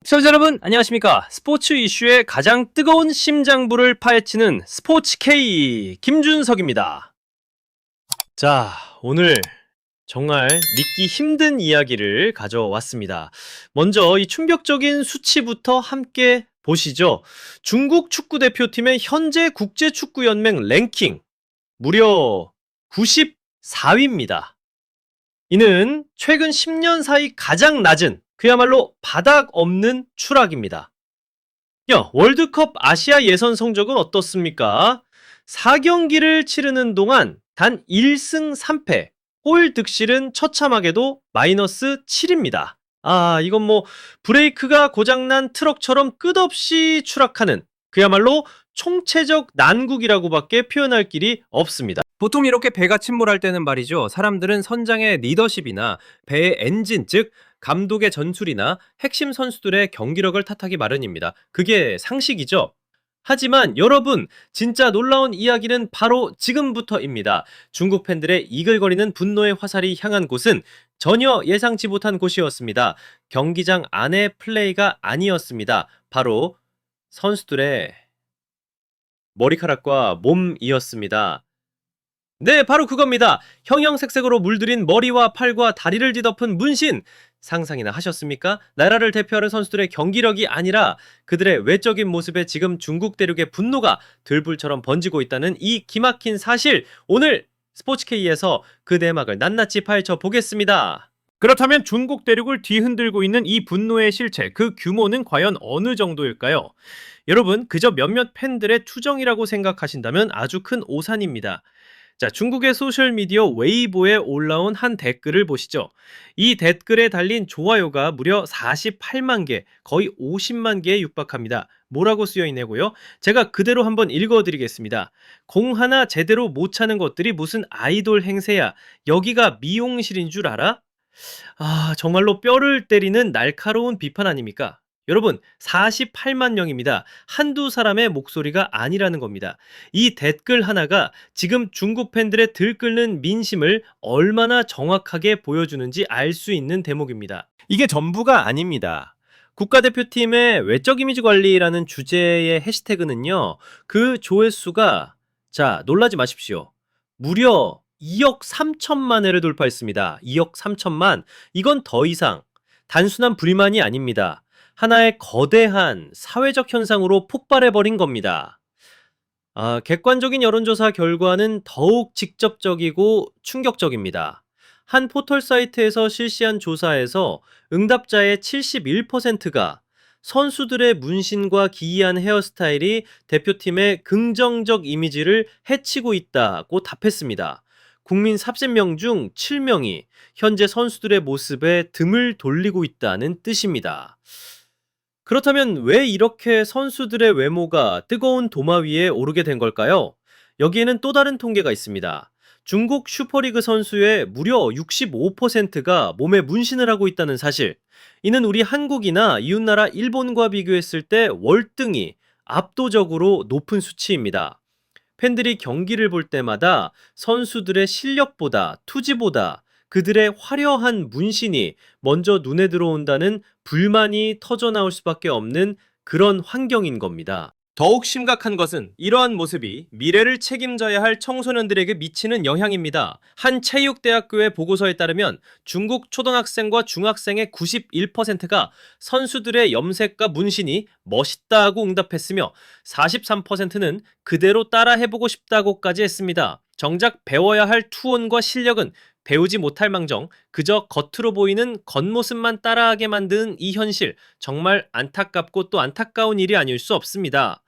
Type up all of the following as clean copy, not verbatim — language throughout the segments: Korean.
시청자 여러분 안녕하십니까. 스포츠 이슈의 가장 뜨거운 심장부를 파헤치는 스포츠 K 김준석입니다. 자, 오늘 정말 믿기 힘든 이야기를 가져왔습니다. 먼저 이 충격적인 수치부터 함께 보시죠. 중국 축구대표팀의 현재 국제축구연맹 랭킹 무려 94위입니다. 이는 최근 10년 사이 가장 낮은, 그야말로 바닥 없는 추락입니다. 월드컵 아시아 예선 성적은 어떻습니까? 4경기를 치르는 동안 단 1승 3패, 골 득실은 처참하게도 마이너스 7입니다. 이건 브레이크가 고장난 트럭처럼 끝없이 추락하는, 그야말로 총체적 난국이라고밖에 표현할 길이 없습니다. 보통 이렇게 배가 침몰할 때는 말이죠. 사람들은 선장의 리더십이나 배의 엔진, 즉 감독의 전술이나 핵심 선수들의 경기력을 탓하기 마련입니다. 그게 상식이죠. 하지만 여러분, 진짜 놀라운 이야기는 바로 지금부터입니다. 중국 팬들의 이글거리는 분노의 화살이 향한 곳은 전혀 예상치 못한 곳이었습니다. 경기장 안의 플레이가 아니었습니다. 바로 선수들의 머리카락과 몸이었습니다. 네, 바로 그겁니다. 형형색색으로 물들인 머리와 팔과 다리를 뒤덮은 문신. 상상이나 하셨습니까? 나라를 대표하는 선수들의 경기력이 아니라 그들의 외적인 모습에 지금 중국 대륙의 분노가 들불처럼 번지고 있다는 이 기막힌 사실. 오늘 스포츠K에서 그 내막을 낱낱이 파헤쳐 보겠습니다. 그렇다면 중국 대륙을 뒤흔들고 있는 이 분노의 실체, 그 규모는 과연 어느 정도일까요? 여러분, 그저 몇몇 팬들의 투정이라고 생각하신다면 아주 큰 오산입니다. 자, 중국의 소셜미디어 웨이보에 올라온 한 댓글을 보시죠. 이 댓글에 달린 좋아요가 무려 48만 개, 거의 50만 개에 육박합니다. 뭐라고 쓰여있냐고요? 제가 그대로 한번 읽어드리겠습니다. 공 하나 제대로 못 차는 것들이 무슨 아이돌 행세야. 여기가 미용실인 줄 알아? 정말로 뼈를 때리는 날카로운 비판 아닙니까? 여러분, 48만 명입니다. 한두 사람의 목소리가 아니라는 겁니다. 이 댓글 하나가 지금 중국 팬들의 들끓는 민심을 얼마나 정확하게 보여주는지 알 수 있는 대목입니다. 이게 전부가 아닙니다. 국가대표팀의 외적 이미지 관리라는 주제의 해시태그는요, 그 조회수가, 자, 놀라지 마십시오. 무려 2억 3천만 회를 돌파했습니다. 2억 3천만. 이건 더 이상 단순한 불만이 아닙니다. 하나의 거대한 사회적 현상으로 폭발해버린 겁니다. 객관적인 여론조사 결과는 더욱 직접적이고 충격적입니다. 한 포털 사이트에서 실시한 조사에서 응답자의 71%가 선수들의 문신과 기이한 헤어스타일이 대표팀의 긍정적 이미지를 해치고 있다고 답했습니다. 국민 40명 중 7명이 현재 선수들의 모습에 등을 돌리고 있다는 뜻입니다. 그렇다면 왜 이렇게 선수들의 외모가 뜨거운 도마 위에 오르게 된 걸까요? 여기에는 또 다른 통계가 있습니다. 중국 슈퍼리그 선수의 무려 65%가 몸에 문신을 하고 있다는 사실. 이는 우리 한국이나 이웃나라 일본과 비교했을 때 월등히 압도적으로 높은 수치입니다. 팬들이 경기를 볼 때마다 선수들의 실력보다, 투지보다 그들의 화려한 문신이 먼저 눈에 들어온다는 불만이 터져나올 수밖에 없는 그런 환경인 겁니다. 더욱 심각한 것은 이러한 모습이 미래를 책임져야 할 청소년들에게 미치는 영향입니다. 한 체육대학교의 보고서에 따르면 중국 초등학생과 중학생의 91%가 선수들의 염색과 문신이 멋있다고 응답했으며 43%는 그대로 따라해보고 싶다고까지 했습니다. 정작 배워야 할 투혼과 실력은 배우지 못할 망정 그저 겉으로 보이는 겉모습만 따라하게 만드는 이 현실, 정말 안타깝고 또 안타까운 일이 아닐 수 없습니다.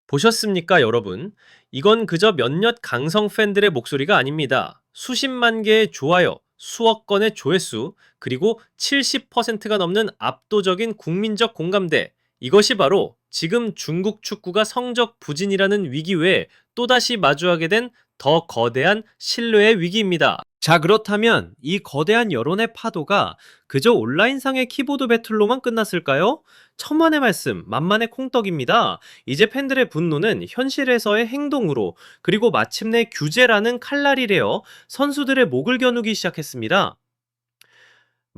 보셨습니까, 여러분? 이건 그저 몇몇 강성 팬들의 목소리가 아닙니다. 수십만 개의 좋아요, 수억 건의 조회수, 그리고 70%가 넘는 압도적인 국민적 공감대. 이것이 바로 지금 중국 축구가 성적 부진이라는 위기 외에 또다시 마주하게 된 더 거대한 신뢰의 위기입니다. 자, 그렇다면 이 거대한 여론의 파도가 그저 온라인상의 키보드 배틀로만 끝났을까요? 천만의 말씀, 만만의 콩떡입니다. 이제 팬들의 분노는 현실에서의 행동으로, 그리고 마침내 규제라는 칼날이 레어 선수들의 목을 겨누기 시작했습니다.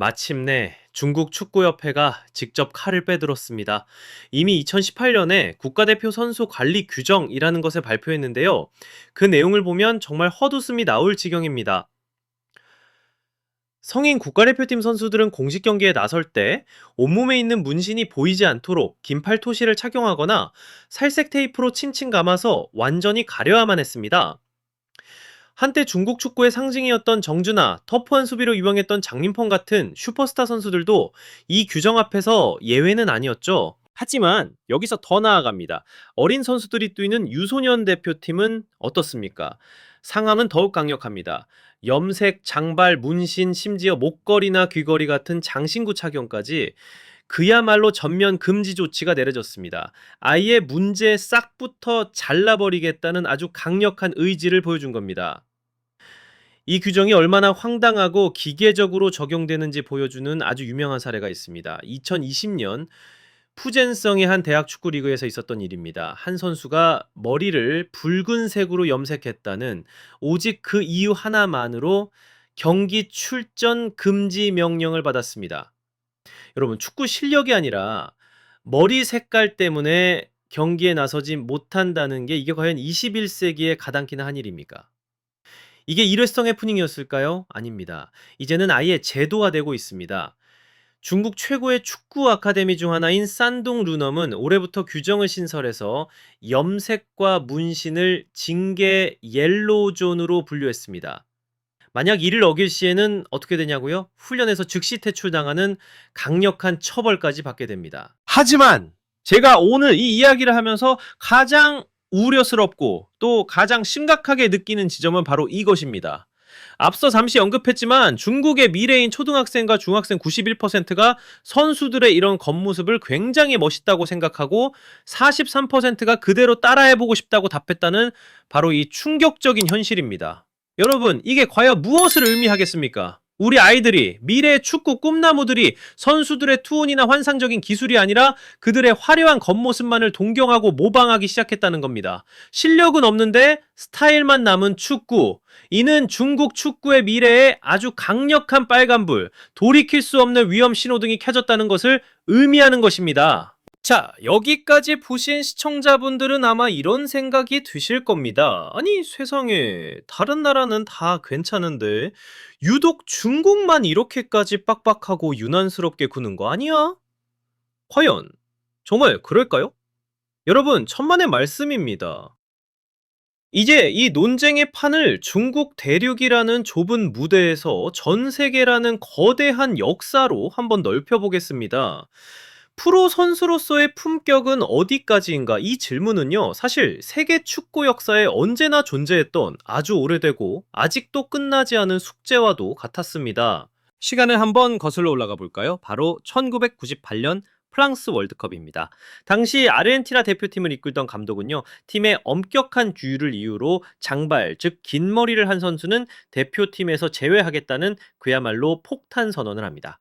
마침내 중국 축구협회가 직접 칼을 빼들었습니다. 이미 2018년에 국가대표 선수 관리 규정이라는 것을 발표했는데요. 그 내용을 보면 정말 헛웃음이 나올 지경입니다. 성인 국가대표팀 선수들은 공식 경기에 나설 때 온몸에 있는 문신이 보이지 않도록 긴팔 토시를 착용하거나 살색 테이프로 칭칭 감아서 완전히 가려야만 했습니다. 한때 중국 축구의 상징이었던 정준하, 터프한 수비로 유명했던 장민펑 같은 슈퍼스타 선수들도 이 규정 앞에서 예외는 아니었죠. 하지만 여기서 더 나아갑니다. 어린 선수들이 뛰는 유소년 대표팀은 어떻습니까? 상황은 더욱 강력합니다. 염색, 장발, 문신, 심지어 목걸이나 귀걸이 같은 장신구 착용까지 그야말로 전면 금지 조치가 내려졌습니다. 아예 문제 싹부터 잘라버리겠다는 아주 강력한 의지를 보여준 겁니다. 이 규정이 얼마나 황당하고 기계적으로 적용되는지 보여주는 아주 유명한 사례가 있습니다. 2020년 푸젠성의 한 대학 축구 리그에서 있었던 일입니다. 한 선수가 머리를 붉은색으로 염색했다는 오직 그 이유 하나만으로 경기 출전 금지 명령을 받았습니다. 여러분, 축구 실력이 아니라 머리 색깔 때문에 경기에 나서지 못한다는 게 이게 과연 21세기에 가당키나 한 일입니까? 이게 일회성 해프닝이었을까요? 아닙니다. 이제는 아예 제도화되고 있습니다. 중국 최고의 축구 아카데미 중 하나인 산둥 루넘은 올해부터 규정을 신설해서 염색과 문신을 징계 옐로우 존으로 분류했습니다. 만약 이를 어길 시에는 어떻게 되냐고요? 훈련에서 즉시 퇴출당하는 강력한 처벌까지 받게 됩니다. 하지만 제가 오늘 이 이야기를 하면서 가장 우려스럽고 또 가장 심각하게 느끼는 지점은 바로 이것입니다. 앞서 잠시 언급했지만 중국의 미래인 초등학생과 중학생 91%가 선수들의 이런 겉모습을 굉장히 멋있다고 생각하고 43%가 그대로 따라해보고 싶다고 답했다는 바로 이 충격적인 현실입니다. 여러분, 이게 과연 무엇을 의미하겠습니까? 우리 아이들이, 미래의 축구 꿈나무들이 선수들의 투혼이나 환상적인 기술이 아니라 그들의 화려한 겉모습만을 동경하고 모방하기 시작했다는 겁니다. 실력은 없는데 스타일만 남은 축구. 이는 중국 축구의 미래에 아주 강력한 빨간불, 돌이킬 수 없는 위험 신호등이 켜졌다는 것을 의미하는 것입니다. 자, 여기까지 보신 시청자분들은 아마 이런 생각이 드실 겁니다. 아니, 세상에, 다른 나라는 다 괜찮은데 유독 중국만 이렇게까지 빡빡하고 유난스럽게 구는 거 아니야? 과연 정말 그럴까요? 여러분, 천만의 말씀입니다. 이제 이 논쟁의 판을 중국 대륙이라는 좁은 무대에서 전 세계라는 거대한 역사로 한번 넓혀보겠습니다. 프로 선수로서의 품격은 어디까지인가? 이 질문은요, 사실 세계 축구 역사에 언제나 존재했던 아주 오래되고 아직도 끝나지 않은 숙제와도 같았습니다. 시간을 한번 거슬러 올라가 볼까요? 바로 1998년 프랑스 월드컵입니다. 당시 아르헨티나 대표팀을 이끌던 감독은요, 팀의 엄격한 규율을 이유로 장발, 즉 긴 머리를 한 선수는 대표팀에서 제외하겠다는 그야말로 폭탄 선언을 합니다.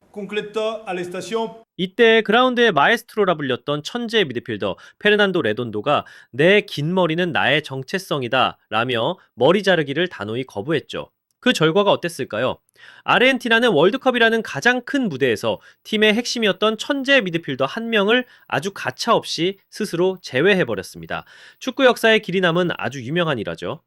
이때 그라운드의 마에스트로라 불렸던 천재 미드필더 페르난도 레돈도가 내 긴 머리는 나의 정체성이다 라며 머리 자르기를 단호히 거부했죠. 그 결과가 어땠을까요? 아르헨티나는 월드컵이라는 가장 큰 무대에서 팀의 핵심이었던 천재 미드필더 한 명을 아주 가차없이 스스로 제외해버렸습니다. 축구 역사에 길이 남은 아주 유명한 일화죠.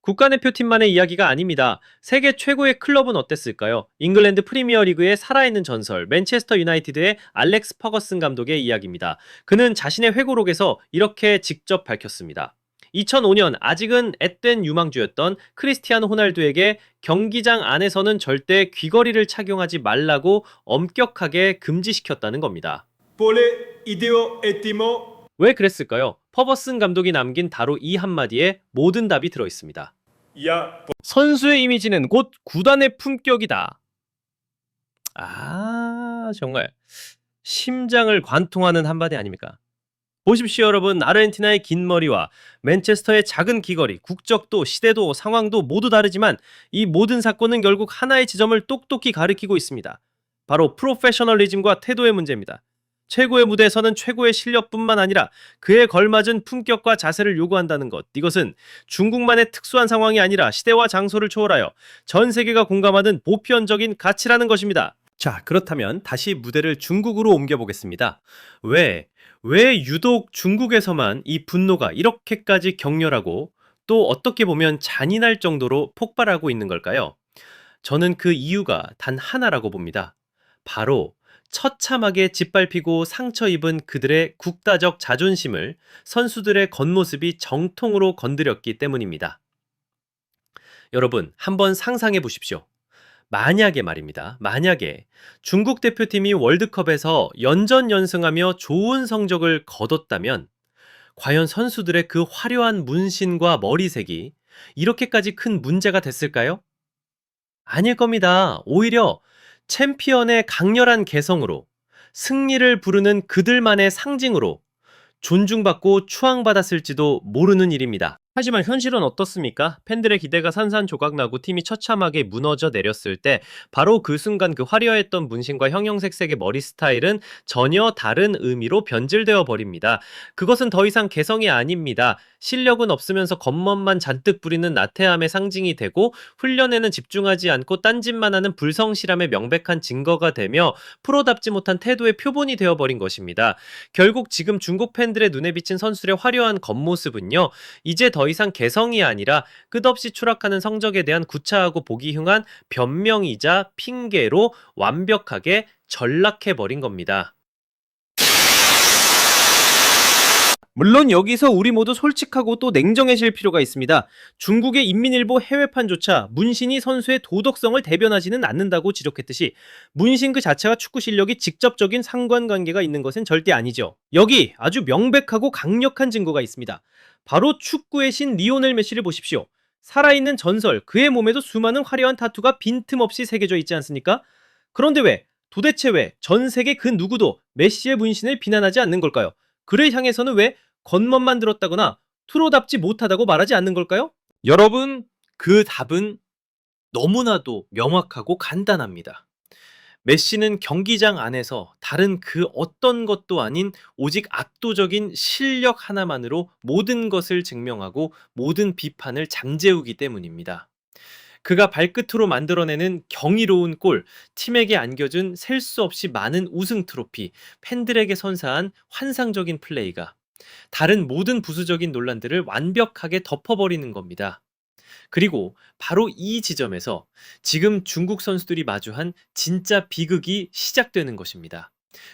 국가대표팀만의 이야기가 아닙니다. 세계 최고의 클럽은 어땠을까요? 잉글랜드 프리미어리그의 살아있는 전설, 맨체스터 유나이티드의 알렉스 퍼거슨 감독의 이야기입니다. 그는 자신의 회고록에서 이렇게 직접 밝혔습니다. 2005년 아직은 앳된 유망주였던 크리스티아노 호날두에게 경기장 안에서는 절대 귀걸이를 착용하지 말라고 엄격하게 금지시켰다는 겁니다. 왜 그랬을까요? 퍼버슨 감독이 남긴 바로 이 한마디에 모든 답이 들어있습니다. 선수의 이미지는 곧 구단의 품격이다. 정말 심장을 관통하는 한마디 아닙니까? 보십시오, 여러분. 아르헨티나의 긴 머리와 맨체스터의 작은 귀걸이, 국적도 시대도 상황도 모두 다르지만 이 모든 사건은 결국 하나의 지점을 똑똑히 가리키고 있습니다. 바로 프로페셔널리즘과 태도의 문제입니다. 최고의 무대에서는 최고의 실력뿐만 아니라 그에 걸맞은 품격과 자세를 요구한다는 것. 이것은 중국만의 특수한 상황이 아니라 시대와 장소를 초월하여 전 세계가 공감하는 보편적인 가치라는 것입니다. 자, 그렇다면 다시 무대를 중국으로 옮겨보겠습니다. 왜 유독 중국에서만 이 분노가 이렇게까지 격렬하고 또 어떻게 보면 잔인할 정도로 폭발하고 있는 걸까요? 저는 그 이유가 단 하나라고 봅니다. 바로 처참하게 짓밟히고 상처 입은 그들의 국가적 자존심을 선수들의 겉모습이 정통으로 건드렸기 때문입니다. 여러분, 한번 상상해 보십시오. 만약에 말입니다. 만약에 중국 대표팀이 월드컵에서 연전연승하며 좋은 성적을 거뒀다면 과연 선수들의 그 화려한 문신과 머리색이 이렇게까지 큰 문제가 됐을까요? 아닐 겁니다. 오히려 챔피언의 강렬한 개성으로 승리를 부르는 그들만의 상징으로 존중받고 추앙받았을지도 모르는 일입니다. 하지만 현실은 어떻습니까? 팬들의 기대가 산산조각나고 팀이 처참하게 무너져 내렸을 때 바로 그 순간 그 화려했던 문신과 형형색색의 머리 스타일은 전혀 다른 의미로 변질되어 버립니다. 그것은 더 이상 개성이 아닙니다. 실력은 없으면서 겉멋만 잔뜩 부리는 나태함의 상징이 되고 훈련에는 집중하지 않고 딴짓만 하는 불성실함의 명백한 증거가 되며 프로답지 못한 태도의 표본이 되어버린 것입니다. 결국 지금 중국 팬들의 눈에 비친 선수들의 화려한 겉모습은요, 이제 더 이상 개성이 아니라 끝없이 추락하는 성적에 대한 구차하고 보기 흉한 변명이자 핑계로 완벽하게 전락해버린 겁니다. 물론 여기서 우리 모두 솔직하고 또 냉정해질 필요가 있습니다. 중국의 인민일보 해외판조차 문신이 선수의 도덕성을 대변하지는 않는다고 지적했듯이 문신 그 자체와 축구 실력이 직접적인 상관관계가 있는 것은 절대 아니죠. 여기 아주 명백하고 강력한 증거가 있습니다. 바로 축구의 신 리오넬 메시를 보십시오. 살아있는 전설, 그의 몸에도 수많은 화려한 타투가 빈틈없이 새겨져 있지 않습니까? 그런데 도대체 왜 전 세계 그 누구도 메시의 문신을 비난하지 않는 걸까요? 그를 향해서는 왜 겉멋만 들었다거나 프로답지 못하다고 말하지 않는 걸까요? 여러분, 그 답은 너무나도 명확하고 간단합니다. 메시는 경기장 안에서 다른 그 어떤 것도 아닌 오직 압도적인 실력 하나만으로 모든 것을 증명하고 모든 비판을 잠재우기 때문입니다. 그가 발끝으로 만들어내는 경이로운 골, 팀에게 안겨준 셀 수 없이 많은 우승 트로피, 팬들에게 선사한 환상적인 플레이가 다른 모든 부수적인 논란들을 완벽하게 덮어버리는 겁니다. 그리고 바로 이 지점에서 지금 중국 선수들이 마주한 진짜 비극이 시작되는 것입니다.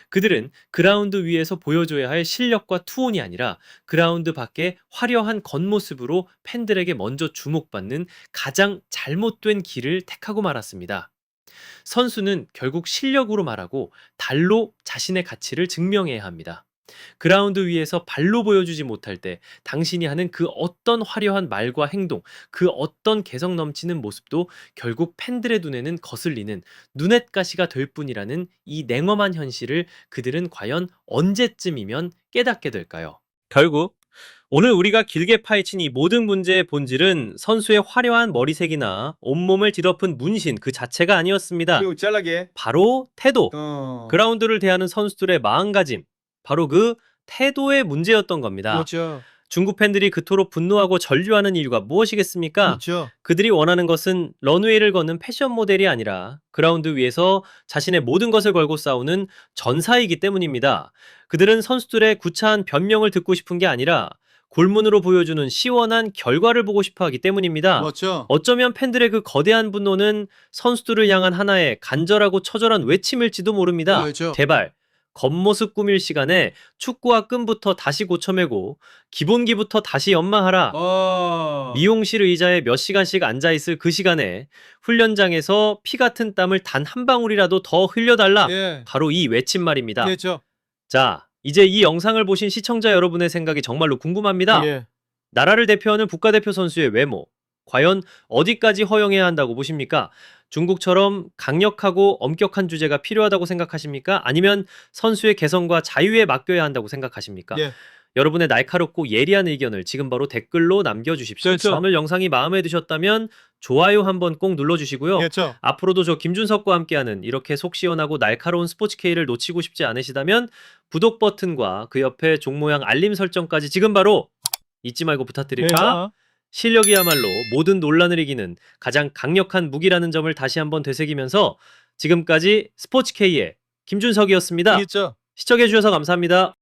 그들은 그라운드 위에서 보여줘야 할 실력과 투혼이 아니라 그라운드 밖에 화려한 겉모습으로 팬들에게 먼저 주목받는 가장 잘못된 길을 택하고 말았습니다. 선수는 결국 실력으로 말하고 달로 자신의 가치를 증명해야 합니다. 그라운드 위에서 발로 보여주지 못할 때 당신이 하는 그 어떤 화려한 말과 행동, 그 어떤 개성 넘치는 모습도 결국 팬들의 눈에는 거슬리는 눈엣가시가 될 뿐이라는 이 냉엄한 현실을 그들은 과연 언제쯤이면 깨닫게 될까요? 결국 오늘 우리가 길게 파헤친 이 모든 문제의 본질은 선수의 화려한 머리색이나 온몸을 뒤덮은 문신 그 자체가 아니었습니다. 그리고 잘라게. 바로 태도, 어. 그라운드를 대하는 선수들의 마음가짐, 바로 그 태도의 문제였던 겁니다. 그렇죠. 중국 팬들이 그토록 분노하고 전류하는 이유가 무엇이겠습니까? 그렇죠. 그들이 원하는 것은 런웨이를 걷는 패션 모델이 아니라 그라운드 위에서 자신의 모든 것을 걸고 싸우는 전사이기 때문입니다. 그들은 선수들의 구차한 변명을 듣고 싶은 게 아니라 골문으로 보여주는 시원한 결과를 보고 싶어 하기 때문입니다. 그렇죠. 어쩌면 팬들의 그 거대한 분노는 선수들을 향한 하나의 간절하고 처절한 외침일지도 모릅니다. 그렇죠. 제발 겉모습 꾸밀 시간에 축구와 끈부터 다시 고쳐매고 기본기부터 다시 연마하라. 미용실 의자에 몇 시간씩 앉아있을 그 시간에 훈련장에서 피 같은 땀을 단 한 방울이라도 더 흘려달라. 예. 바로 이 외침 말입니다. 그렇죠. 자, 이제 이 영상을 보신 시청자 여러분의 생각이 정말로 궁금합니다. 예. 나라를 대표하는 국가대표 선수의 외모, 과연 어디까지 허용해야 한다고 보십니까? 중국처럼 강력하고 엄격한 주제가 필요하다고 생각하십니까? 아니면 선수의 개성과 자유에 맡겨야 한다고 생각하십니까? 예. 여러분의 날카롭고 예리한 의견을 지금 바로 댓글로 남겨주십시오. 그렇죠. 오늘 영상이 마음에 드셨다면 좋아요 한번 꼭 눌러주시고요. 그렇죠. 앞으로도 저 김준석과 함께하는 이렇게 속 시원하고 날카로운 스포츠 K를 놓치고 싶지 않으시다면 구독 버튼과 그 옆에 종 모양 알림 설정까지 지금 바로 잊지 말고 부탁드릴까? 그렇죠. 실력이야말로 모든 논란을 이기는 가장 강력한 무기라는 점을 다시 한번 되새기면서 지금까지 스포츠 K의 김준석이었습니다. 그렇죠. 시청해주셔서 감사합니다.